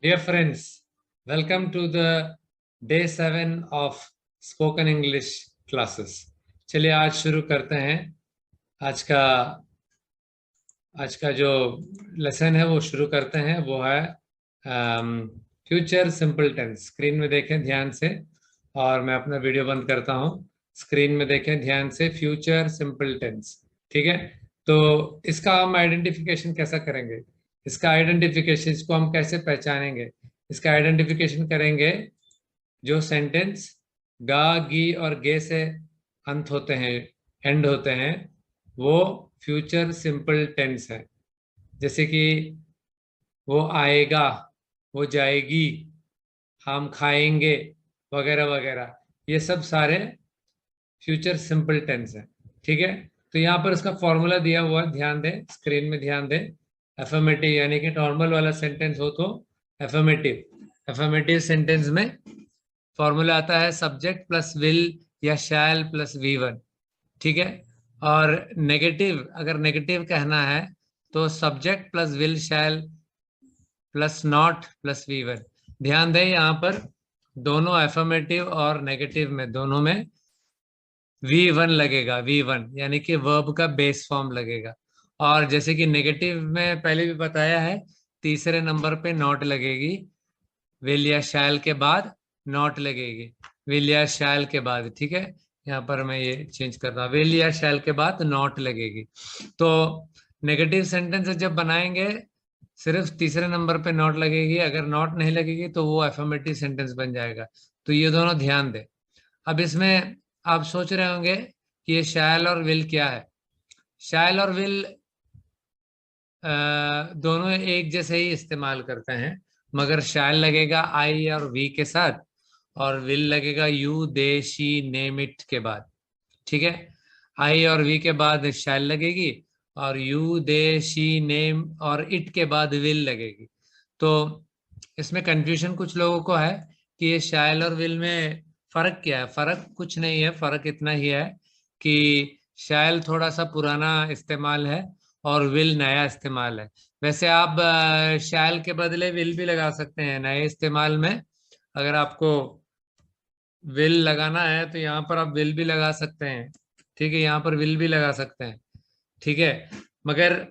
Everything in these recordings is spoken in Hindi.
Dear friends, welcome to the day 7 of spoken English classes. चलिए आज शुरू करते हैं। आज का जो लेसन है वो शुरू करते हैं। वो है फ्यूचर सिंपल टेंस। स्क्रीन में देखें ध्यान से, और मैं अपना वीडियो बंद करता हूँ। स्क्रीन में देखें ध्यान से, फ्यूचर सिंपल टेंस। ठीक है, तो इसका हम आइडेंटिफिकेशन कैसा करेंगे? इसका आइडेंटिफिकेशन, इसको हम कैसे पहचानेंगे? इसका आइडेंटिफिकेशन करेंगे जो सेंटेंस गा, गी और गे से अंत होते हैं, एंड होते हैं, वो फ्यूचर सिंपल टेंस है। जैसे कि वो आएगा, वो जाएगी, हम खाएंगे, वगैरह वगैरह, ये सब सारे फ्यूचर सिंपल टेंस है। ठीक है, तो यहाँ पर इसका फॉर्मूला दिया हुआ है, ध्यान दें, स्क्रीन में ध्यान दें। एफर्मेटिव यानी कि नॉर्मल वाला सेंटेंस हो तो एफर्मेटिव सेंटेंस में फॉर्मूला आता है सब्जेक्ट प्लस विल या शैल प्लस वी1। ठीक है, और नेगेटिव, अगर नेगेटिव कहना है तो subject plus will shell plus not plus V1. ध्यान दें, यहाँ पर दोनों एफर्मेटिव और नेगेटिव में, दोनों में V1 लगेगा। V1 यानी कि वर्ब का बेस फॉर्म लगेगा। और जैसे कि नेगेटिव में पहले भी बताया है, तीसरे नंबर पे नॉट लगेगी। विल या शैल के बाद नॉट लगेगी, विल या शैल के बाद। ठीक है, यहाँ पर मैं ये चेंज कर रहा हूँ, विल या शैल के बाद नॉट लगेगी। तो नेगेटिव सेंटेंस जब बनाएंगे सिर्फ तीसरे नंबर पे नॉट लगेगी। अगर नॉट नहीं लगेगी तो वो एफर्मेटिव सेंटेंस बन जाएगा। तो ये दोनों ध्यान दें। अब इसमें आप सोच रहे होंगे कि ये शैल और विल क्या है। शैल और विल दोनों एक जैसे ही इस्तेमाल करते हैं, मगर शैल लगेगा आई और वी के साथ, और विल लगेगा you, they, she, name, it के बाद। ठीक है, आई और वी के बाद शैल लगेगी, और यू, दे, शी, नेम और इट के बाद विल लगेगी। तो इसमें कंफ्यूजन कुछ लोगों को है कि ये शैल और विल में फर्क क्या है। फर्क कुछ नहीं है, फर्क इतना ही है कि शैल थोड़ा सा पुराना इस्तेमाल है और विल नया इस्तेमाल है। वैसे आप शैल के बदले विल भी लगा सकते हैं नए इस्तेमाल में। अगर आपको विल लगाना है तो यहाँ पर आप विल भी लगा सकते हैं। ठीक है, यहाँ पर विल भी लगा सकते हैं। ठीक है, मगर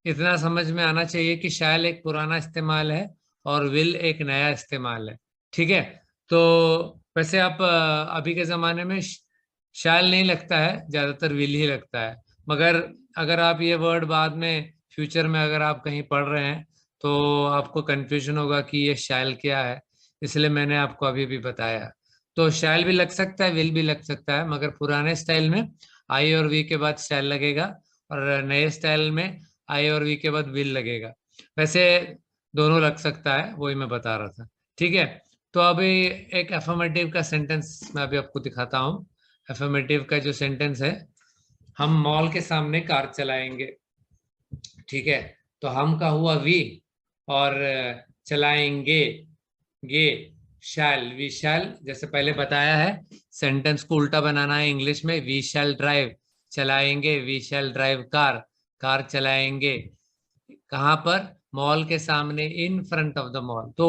इतना समझ में आना चाहिए कि शैल एक पुराना इस्तेमाल है और विल एक नया इस्तेमाल है। ठीक है, तो वैसे आप अभी के ज़माने में शैल नहीं लगता है, ज़्यादातर विल ही लगता है। मगर अगर आप ये वर्ड बाद में फ्यूचर में अगर आप कहीं पढ़ रहे हैं तो आपको कंफ्यूजन होगा कि ये शैल क्या है, इसलिए मैंने आपको अभी भी बताया। तो शैल भी लग सकता है, विल भी लग सकता है, मगर पुराने स्टाइल में आई और वी के बाद शैल लगेगा, और नए स्टाइल में आई और वी के बाद विल लगेगा। वैसे दोनों लग सकता है, वही मैं बता रहा था। ठीक है, तो अभी एक एफर्मेटिव का सेंटेंस मैं अभी आपको दिखाता हूँ। एफर्मेटिव का जो सेंटेंस है, हम मॉल के सामने कार चलाएंगे। ठीक है, तो हम का हुआ वी, और चलाएंगे गे, शैल, वी शैल। जैसे पहले बताया है, सेंटेंस को उल्टा बनाना है इंग्लिश में। वी शैल ड्राइव, चलाएंगे, we shall drive car, car चलाएंगे। कहाँ पर? मॉल के सामने, in front of the mall. तो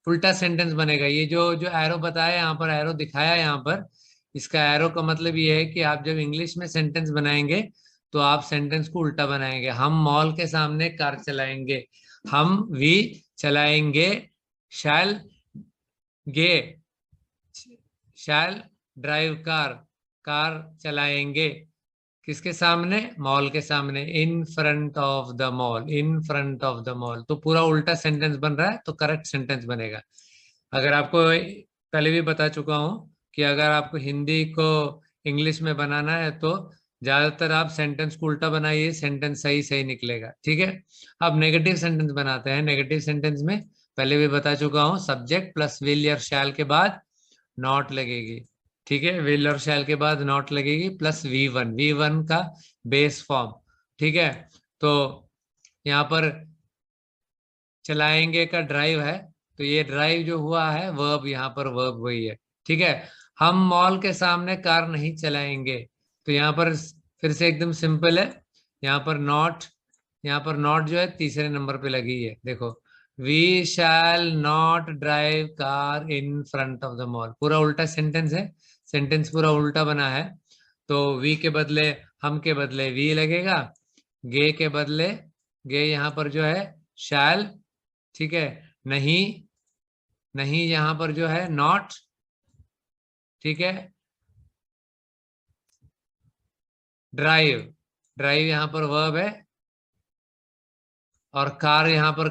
उल्टा सेंटेंस बनेगा। ये जो जो एरो बताया, यहाँ पर एरो दिखाया यहाँ पर, इसका एरो का मतलब ये है कि आप जब इंग्लिश में सेंटेंस बनाएंगे तो आप सेंटेंस को उल्टा बनाएंगे। हम मॉल के सामने कार चलाएंगे, हम वी चलाएंगे, शैल गे, शैल ड्राइव कार, कार चलाएंगे। किसके सामने? मॉल के सामने। In front of the mall, in front of the mall. तो पूरा उल्टा सेंटेंस बन रहा है, तो करेक्ट सेंटेंस बनेगा। अगर आपको पहले भी बता चुका हूं कि अगर आपको हिंदी को इंग्लिश में बनाना है तो ज्यादातर आप सेंटेंस को उल्टा बनाइए, सेंटेंस सही सही निकलेगा। ठीक है, अब नेगेटिव सेंटेंस बनाते हैं। नेगेटिव सेंटेंस में पहले भी बता चुका हूं, सब्जेक्ट प्लस विल या शैल के बाद नॉट लगेगी। ठीक है, विल और शैल के बाद नॉट लगेगी, प्लस वी1, वी1 का बेस फॉर्म। ठीक है, तो यहाँ पर चलाएंगे का ड्राइव है, तो ये ड्राइव जो हुआ है वर्ब, यहाँ पर वर्ब वही है। ठीक है, हम मॉल के सामने कार नहीं चलाएंगे, तो यहाँ पर फिर से एकदम सिंपल है, यहाँ पर नॉट, यहाँ पर नॉट जो है तीसरे नंबर पे लगी है, देखो। We shall not drive car in front of the mall, पूरा उल्टा सेंटेंस है, सेंटेंस पूरा उल्टा बना है। तो वी के बदले, हम के बदले वी लगेगा, गे के बदले, गे यहाँ पर जो है शैल, ठीक है। नहीं, नहीं यहाँ पर जो है नॉट, ठीक है। ड्राइव, ड्राइव यहाँ पर वर्ब है, और कार यहाँ पर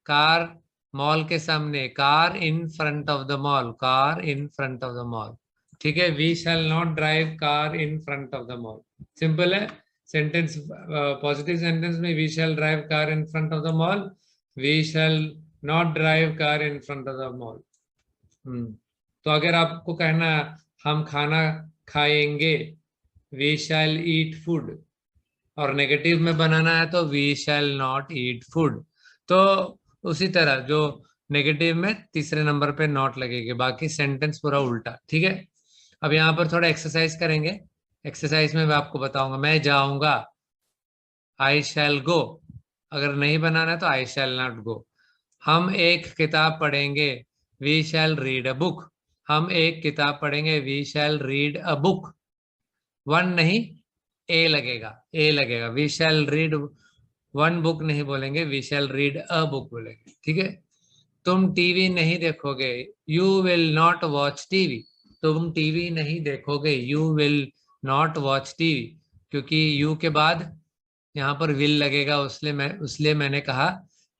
कार मॉल के सामने, car in front of the mall, car in front of the mall, ठीक है। We shall not drive car in front of the mall, simple है सेंटेंस। पॉजिटिव सेंटेंस में we shall drive car in front of the mall, we shall not drive car in front of the mall. तो अगर आपको कहना हम खाना खाएंगे, वी शैल ईट फूड, और नेगेटिव में बनाना है तो we shall not eat food. तो उसी तरह जो नेगेटिव में तीसरे नंबर पे नॉट लगेगी, बाकी सेंटेंस पूरा उल्टा, ठीक है। अब यहाँ पर थोड़ा एक्सरसाइज करेंगे। एक्सरसाइज में मैं आपको बताऊंगा, मैं जाऊंगा, आई शैल गो, अगर नहीं बनाना है तो आई शैल नॉट गो। हम एक किताब पढ़ेंगे, we shall read a book, हम एक किताब पढ़ेंगे, we shall read a book. One नहीं, ए लगेगा, ए लगेगा, we shall read one book नहीं बोलेंगे, we shall read a book बोलेंगे, ठीक है। तुम टीवी नहीं देखोगे, you will not watch TV, तुम टीवी नहीं देखोगे, you will not watch TV, क्योंकि यू के बाद यहाँ पर विल लगेगा, उसलिए मैंने कहा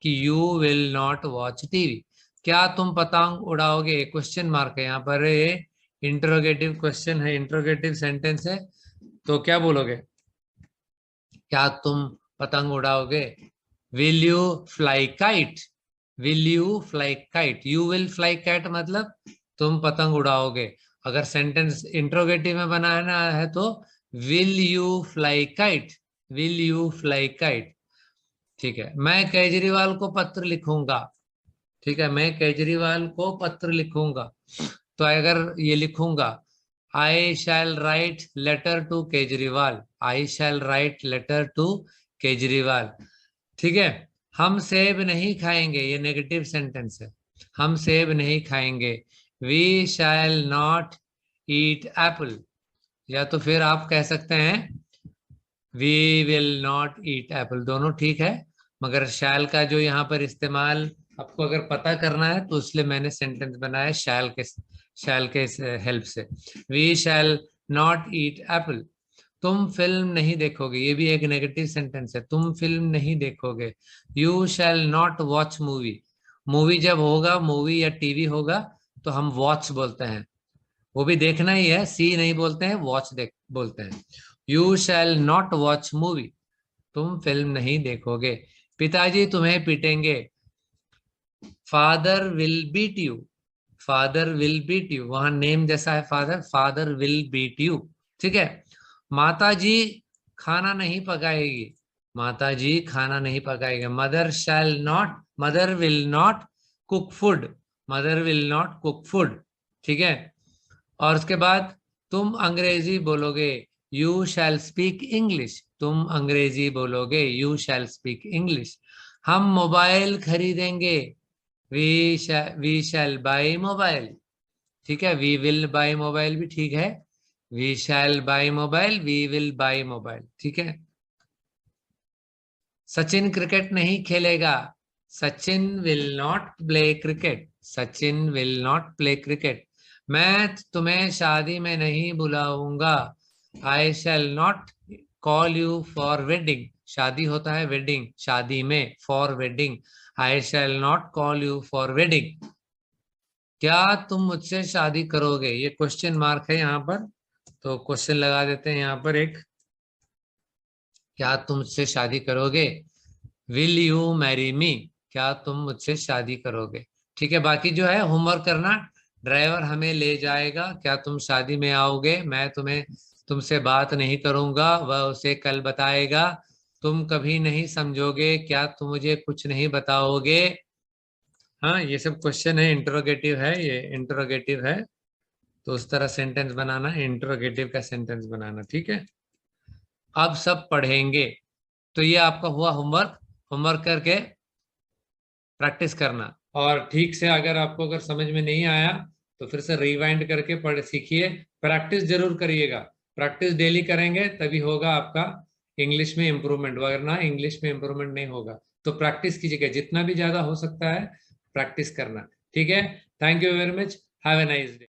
कि you will not watch TV. क्या तुम पतंग उड़ाओगे, क्वेश्चन मार्क है यहाँ पर, ये इंट्रोगेटिव क्वेश्चन है, इंट्रोगेटिव सेंटेंस है। तो क्या बोलोगे, क्या तुम पतंग उड़ाओगे? Will you fly kite, will you fly kite, you will fly kite मतलब तुम पतंग उड़ाओगे। अगर सेंटेंस इंट्रोगेटिव में बनाना है तो will you fly kite, will you fly kite, ठीक है। मैं केजरीवाल को पत्र लिखूंगा, ठीक है, मैं केजरीवाल को पत्र लिखूंगा। तो अगर ये लिखूंगा, I shall write letter to Kejriwal, I shall write letter to Kejriwal, ठीक है। हम सेब नहीं खाएंगे, ये नेगेटिव सेंटेंस है, हम सेब नहीं खाएंगे, we shall not eat apple. या तो फिर आप कह सकते हैं we will not eat apple, दोनों ठीक है, मगर शैल का जो यहाँ पर इस्तेमाल आपको अगर पता करना है तो इसलिए मैंने सेंटेंस बनाया शैल के हेल्प से। We shall not eat apple. तुम फिल्म नहीं देखोगे, ये भी एक नेगेटिव सेंटेंस है, तुम फिल्म नहीं देखोगे, you shall not watch movie. Movie जब होगा, मूवी या टीवी होगा तो हम वॉच बोलते हैं, वो भी देखना ही है, सी नहीं बोलते हैं, वॉच देख बोलते हैं। You shall not watch movie, तुम फिल्म नहीं देखोगे। पिताजी तुम्हें पीटेंगे, father will beat you, father will beat you, वहां नेम जैसा है father, father will beat you, ठीक है। माता जी खाना नहीं पकाएगी, माता जी खाना नहीं पकाएगी, mother shall not, mother will not cook food, mother will not cook food, ठीक है। और उसके बाद तुम अंग्रेजी बोलोगे, यू शैल स्पीक इंग्लिश, तुम अंग्रेजी बोलोगे, यू शैल स्पीक इंग्लिश। हम मोबाइल खरीदेंगे, वी शैल बाय मोबाइल, ठीक है, वी विल बाय मोबाइल भी ठीक है, we shall buy mobile, we will buy mobile, ठीक है। सचिन क्रिकेट नहीं खेलेगा, Sachin will not play cricket, Sachin will not play cricket. मैं तुम्हें शादी में नहीं बुलाऊंगा, I shall not call you for wedding, शादी होता है वेडिंग, शादी में, for wedding, I shall not call you for wedding. क्या तुम मुझसे शादी करोगे, ये क्वेश्चन मार्क है यहाँ पर, तो क्वेश्चन लगा देते हैं यहाँ पर एक, क्या तुम मुझसे शादी करोगे, विल यू मैरी मी, क्या तुम मुझसे शादी करोगे, ठीक है। बाकी जो है होमवर्क करना, ड्राइवर हमें ले जाएगा, क्या तुम शादी में आओगे, मैं तुम्हें, तुमसे बात नहीं करूंगा, वह उसे कल बताएगा, तुम कभी नहीं समझोगे, क्या तुम मुझे कुछ नहीं बताओगे। हाँ, ये सब क्वेश्चन है, इंटरोगेटिव है, ये इंटरोगेटिव है, तो उस तरह सेंटेंस बनाना, इंटरोगेटिव का सेंटेंस बनाना, ठीक है। अब सब पढ़ेंगे, तो ये आपका हुआ होमवर्क। होमवर्क करके प्रैक्टिस करना, और ठीक से अगर आपको अगर समझ में नहीं आया तो फिर से रिवाइंड करके पढ़ सीखिए। प्रैक्टिस जरूर करिएगा, प्रैक्टिस डेली करेंगे तभी होगा आपका इंग्लिश में इम्प्रूवमेंट, वरना इंग्लिश में इम्प्रूवमेंट नहीं होगा। तो प्रैक्टिस कीजिएगा, जितना भी ज्यादा हो सकता है प्रैक्टिस करना। ठीक है, thank you very much, have a nice day.